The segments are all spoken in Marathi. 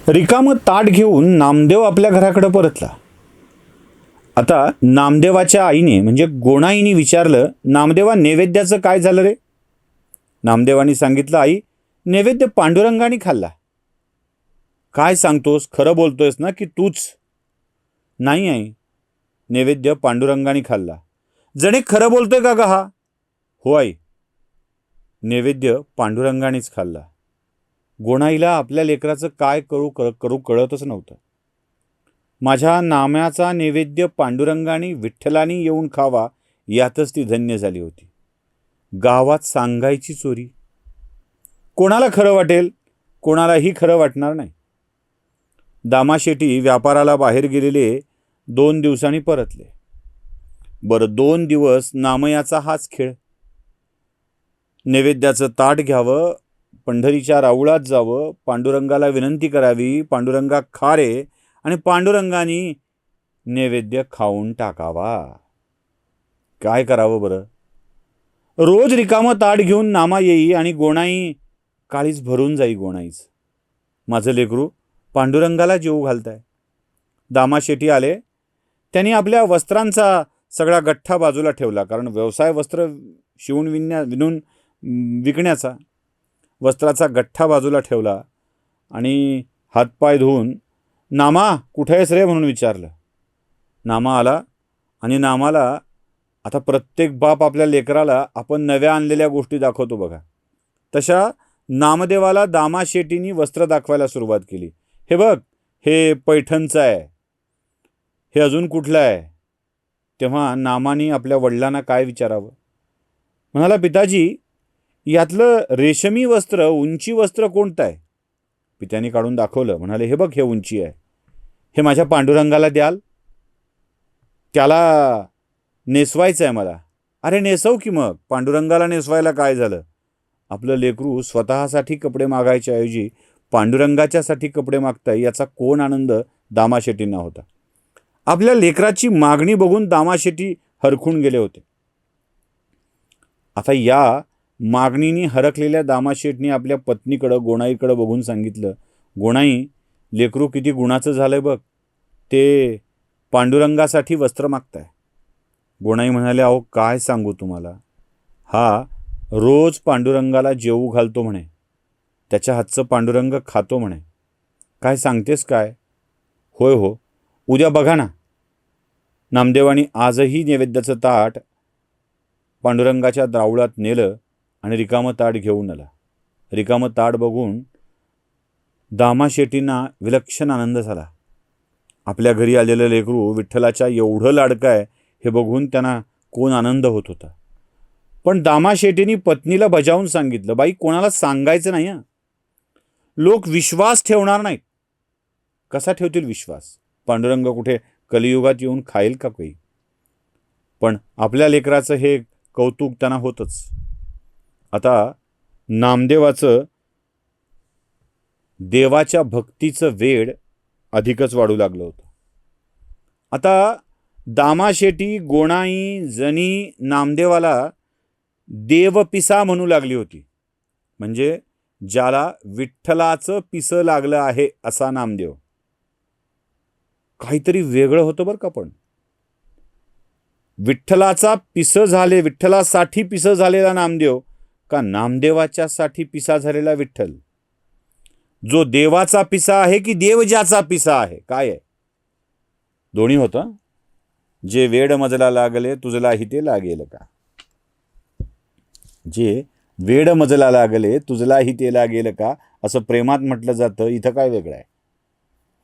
रिकामं ताट घेऊन नामदेव आपल्या घराकडे परतला. आता नामदेवाच्या आईने म्हणजे गोणाईने विचारलं, नामदेवा नैवेद्याचं काय झालं रे? नामदेवानी सांगितलं, आई नैवेद्य पांडुरंगाने खाल्ला. काय सांगतोस, खरं बोलतोयस ना की तूच? नाही आई, नैवेद्य पांडुरंगाने खाल्ला. जणे खरं बोलतोय का ग हा? हो आई, नैवेद्य पांडुरंगानेच खाल्ला. गोणाईला आपल्या लेकराचं काय करू कळतच नव्हतं. माझ्या नाम्याचा नैवेद्य पांडुरंगाने विठ्ठलाने येऊन खावा यातच ती धन्य झाली होती. गावात सांगायची चोरी. कोणाला खरं वाटेल? कोणालाही खरं वाटणार नाही. दामाशेटी व्यापाराला बाहेर गेलेले 2 दिवसांनी परतले. बरं 2 दिवस नामयाचा हाच खेळ. नैवेद्याचं ताट घ्यावं, पंढरीच्या राऊळात जावं, पांडुरंगाला विनंती करावी, पांडुरंगा खा रे, आणि पांडुरंगानी नैवेद्य खाऊन टाकावा. काय करावं बरं? रोज रिकामं ताट घेऊन नामा येई आणि गोणाई काळीच भरून जाई. गोणाईच, माझं लेकरू पांडुरंगाला जेवू घालताय. दामाशेटी आले. त्यांनी आपल्या वस्त्रांचा सगळा गठ्ठा बाजूला ठेवला, कारण व्यवसाय वस्त्र विणून विकण्याचा. वस्त्राचा गठ्ठा बाजूला ठेवला आणि हातपाय धुवून, नामा कुठे आहेस रे म्हणून विचारलं. नामा आला आणि नामाला आता प्रत्येक बाप आपल्या लेकराला आपण नव्या आणलेल्या गोष्टी दाखवतो बघा, तशा नामदेवाला दामाशेटींनी वस्त्र दाखवायला सुरुवात केली. हे बघ, हे पैठणचं आहे, हे अजून कुठलं आहे? तेव्हा नामानी आपल्या वडिलांना काय विचारावं? म्हणाला, पिताजी यातलं रेशमी वस्त्र, उंची वस्त्र कोणतं आहे? पित्याने काढून दाखवलं. म्हणाले, हे बघ, हे उंची आहे, हे माझ्या पांडुरंगाला द्याल? त्याला नेसवायचं आहे मला. अरे नेसव की मग, पांडुरंगाला नेसवायला काय झालं? आपलं लेकरू स्वतःसाठी कपडे मागायच्या ऐवजी पांडुरंगाच्यासाठी कपडे मागताय याचा कोण आनंद दामाशेटींना होता. आपल्या लेकराची मागणी बघून दामाशेटी हरखून गेले होते. आता या मागणीने हरकलेल्या दामाशेठनी आपल्या पत्नीकडं गोणाईकडं बघून सांगितलं, गोणाई, लेकरू किती गुणाचं झालंय बघ, ते पांडुरंगासाठी वस्त्र मागताय. गोणाई म्हणाले, अहो काय सांगू तुम्हाला, हा रोज पांडुरंगाला जेवू घालतो म्हणे, त्याच्या हातचं पांडुरंग खातो म्हणे. काय सांगतेस काय? होय हो, उद्या बघा ना. नामदेवानी आजही नैवेद्याचं ताट पांडुरंगाच्या राऊळात नेलं आणि रिकामं ताट घेऊन आला. रिकामं ताट बघून दामाशेटींना विलक्षण आनंद झाला. आपल्या घरी आलेलं लेकरू विठ्ठलाच्या एवढं लाडकं आहे हे बघून त्यांना कोण आनंद होत होता. पण दामाशेटींनी पत्नीला बजावून सांगितलं, बाई कोणाला सांगायचं नाही हं, लोक विश्वास ठेवणार नाहीत. कसा ठेवतील विश्वास? पांडुरंग कुठे कलियुगात येऊन खाईल का काही? पण आपल्या लेकराचं हे कौतुक त्यांना होतच. आता नामदेवाचं देवाच्या भक्तीचं वेड अधिकच वाढू लागलं होतं. आता दामाशेटी, गोणाई, जणी नामदेवाला देवपिसा म्हणू लागली होती. म्हणजे ज्याला विठ्ठलाचं पिसं लागलं आहे असा नामदेव. काहीतरी वेगळं होतं बरं का. पण विठ्ठलाचा पिसं झाले, विठ्ठलासाठी पिसं झालेला नामदेव का नामदेवाच्यासाठी पिसा झालेला विठ्ठल? जो देवाचा पिसा आहे की देव ज्याचा पिसा आहे? काय आहे? दोन्ही होतं. जे वेड मजला लागले तुझलाही ते लागेल का? जे वेड मजला लागले तुझलाही ते लागेल का असं प्रेमात म्हटलं जातं. इथं काय वेगळं आहे?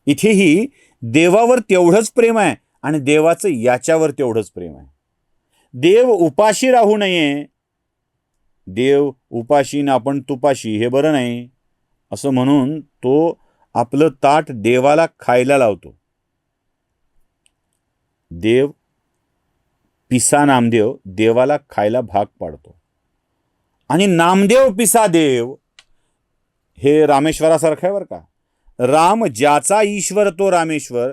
इथेही देवावर तेवढंच प्रेम आहे आणि देवाचं याच्यावर तेवढंच प्रेम आहे. देव उपाशी राहू नये, देव उपाशी ना आपण तुपाशी, हे बरं नाही असं म्हणून तो आपलं ताट देवाला खायला लावतो. देव पिसा नामदेव देवाला खायला भाग पाडतो. आणि नामदेव पिसा देव हे रामेश्वरासारखं आहे बरं का. राम ज्याचा ईश्वर तो रामेश्वर,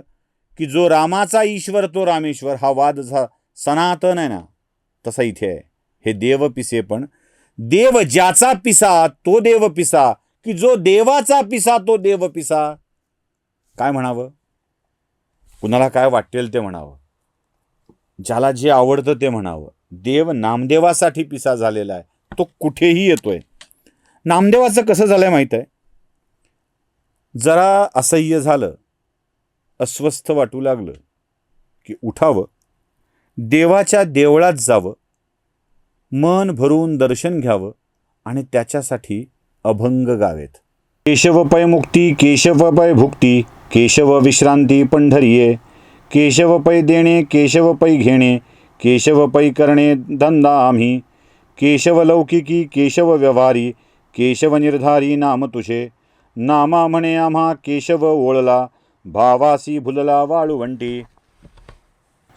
की जो रामाचा ईश्वर तो रामेश्वर, हा वाद सनातन आहे ना, तसा इथे आहे. हे देव पिसे, पण देव ज्याचा पिसा तो देव पिसा, की जो देवाचा पिसा तो देव पिसा. काय म्हणावं? कुणाला काय वाटेल ते म्हणावं, ज्याला जे आवडतं ते म्हणावं. देव नामदेवासाठी पिसा झालेला आहे, तो कुठेही येतोय. नामदेवाचं कसं झालंय माहित आहे? जरा असह्य झालं, अस्वस्थ वाटू लागलं की उठावं, देवाच्या देवळात जावं, मन भरून दर्शन घ्यावं आणि त्याच्यासाठी अभंग गावेत. केशव पै मुक्ती, केशव पै भुक्ती, केशव विश्रांती पंढरीये. केशव पै देणे, केशव पै घेणे, केशव पै करणे धंदा आम्ही. केशव लौकिकी, केशव व्यवहारी, केशव निर्धारी नाम तुझे. नामा म्हणे आम्हा केशव ओळला, भावासी भुलला वाळुवंटी.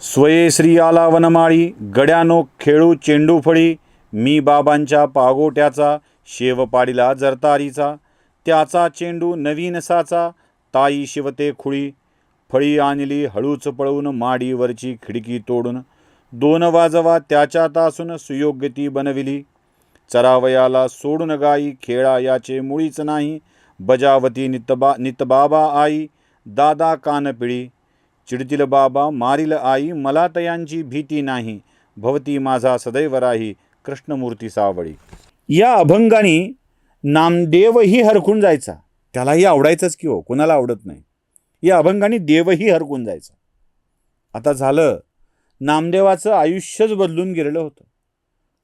स्वये श्री आला वनमाळी, गड्यानो खेळू चेंडू फळी. मी बाबांच्या पागोट्याचा, शेव पाडीला जरतारीचा. त्याचा चेंडू नवीन साचा, ताई शिवते खुळी. फळी आणली हळूच पळून, माडीवरची खिडकी तोडून. 2 वाजवा त्याच्यात असून, सुयोग्य ती बनविली. चरावयाला सोडून गाई, खेळा याचे मुळीच नाही. बजावती नितबाबा आई, दादा कानपिळी. चिडतील बाबा, मारील आई, मला तयांची भीती नाही. भवती माझा सदैव राही, कृष्णमूर्ती सावळी. या अभंगाने नामदेवही हरखून जायचा. त्यालाही आवडायचंच की हो, कोणाला आवडत नाही. या अभंगाने देवही हरकून जायचा. आता झालं, नामदेवाचं आयुष्यच बदलून गेलेलं होतं.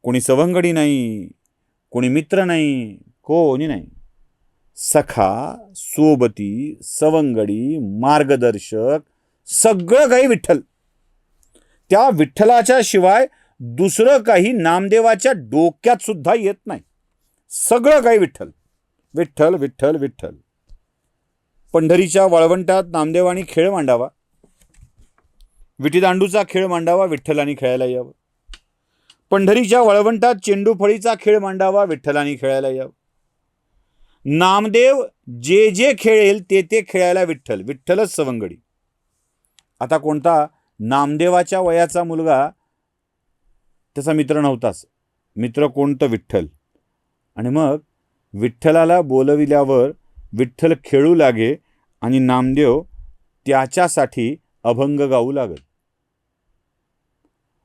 कोणी सवंगडी नाही, कोणी मित्र नाही, कोणी नाही. सखा, सोबती, सवंगडी, मार्गदर्शक, सगळं काही विठ्ठल. त्या विठ्ठलाच्या शिवाय दुसरं काही नामदेवाच्या डोक्यात सुद्धा येत नाही. सगळं काही विठ्ठल, विठ्ठल, विठ्ठल, विठ्ठल. पंढरीच्या वाळवंटात नामदेवानी खेळ मांडावा, विटीदांडूचा खेळ मांडावा, विठ्ठलानी खेळायला यावं. पंढरीच्या वाळवंटात चेंडू फळीचा खेळ मांडावा, विठ्ठलानी खेळायला यावं. नामदेव जे जे खेळेल ते ते खेळायला विठ्ठल, विठ्ठलच सवंगडी. आता कोणता नामदेवाच्या वयाचा मुलगा त्याचा मित्र नव्हताच. मित्र कोणतं? विठ्ठल. आणि मग विठ्ठलाला बोलविल्यावर विठ्ठल खेळू लागे आणि नामदेव त्याच्यासाठी अभंग गाऊ लागत.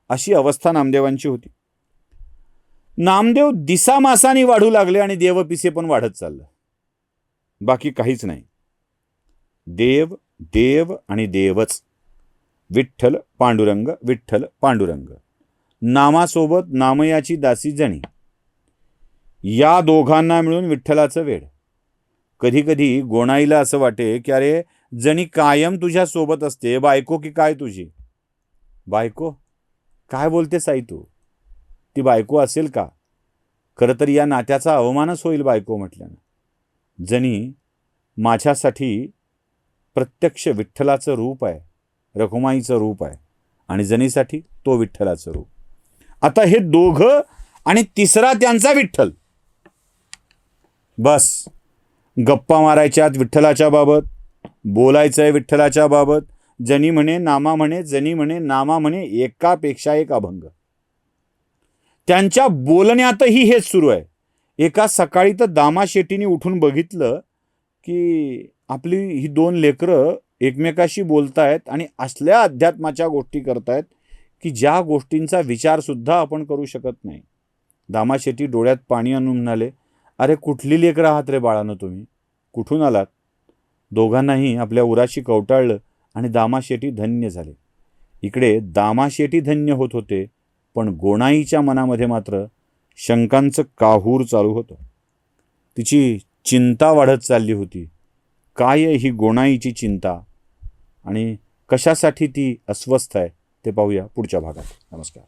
अशी अवस्था नामदेवांची होती. नामदेव दिसामासानी वाढू लागले आणि देवपिसे पण वाढत चाललं. बाकी काहीच नाही. देव, देव आणि देवच. विठ्ठल पांडुरंग, विठ्ठल पांडुरंग. नामासोबत नामयाची दासी जणी. या दोघांना मिळून विठ्ठलाचं वेड. कधी कधी गोणाईला असं वाटे की अरे जणी कायम तुझ्या सोबत असते, बायको की काय तुझी? बायको? काय बोलते साई तू? ती बायको असेल का? खरं तर या नात्याचा अवमानच होईल बायको म्हटल्यानं. जणी माझ्यासाठी प्रत्यक्ष विठ्ठलाचं रूप आहे, रखुमाईचं रूप आहे, आणि जणीसाठी तो विठ्ठलाचं रूप. आता हे दोघं आणि तिसरा त्यांचा विठ्ठल. बस गप्पा मारायच्यात विठ्ठलाच्या बाबत, बोलायचंय विठ्ठलाच्या बाबत. जनी म्हणे नामा म्हणे, जनी म्हणे नामा म्हणे, एकापेक्षा एक अभंग. त्यांच्या बोलण्यातही हेच सुरू आहे. एका सकाळी तर दामा शेट्टीने उठून बघितलं की आपली ही 2 लेकरं एकमेकाशी बोलतायत आणि असल्या अध्यात्माच्या गोष्टी करतायत की ज्या गोष्टींचा विचार सुद्धा आपण करू शकत नाही. दामा शेट्टी डोळ्यात पाणी आणून म्हणाले, अरे कुठली लेकरं आहात रे बाळानं तुम्ही? कुठून आलात? दोघांनाही आपल्या उराशी कवटाळलं आणि दामा शेट्टी धन्य झाले. इकडे दामा शेट्टी धन्य होत होते, पण गोणाईच्या मनामध्ये मात्र शंकांचं काहूर चालू होतं. तिची चिंता वाढत चालली होती. काय ही गोणाईची चिंता आणि कशासाठी ती अस्वस्थ आहे ते पाहूया पुढच्या भागात. नमस्कार.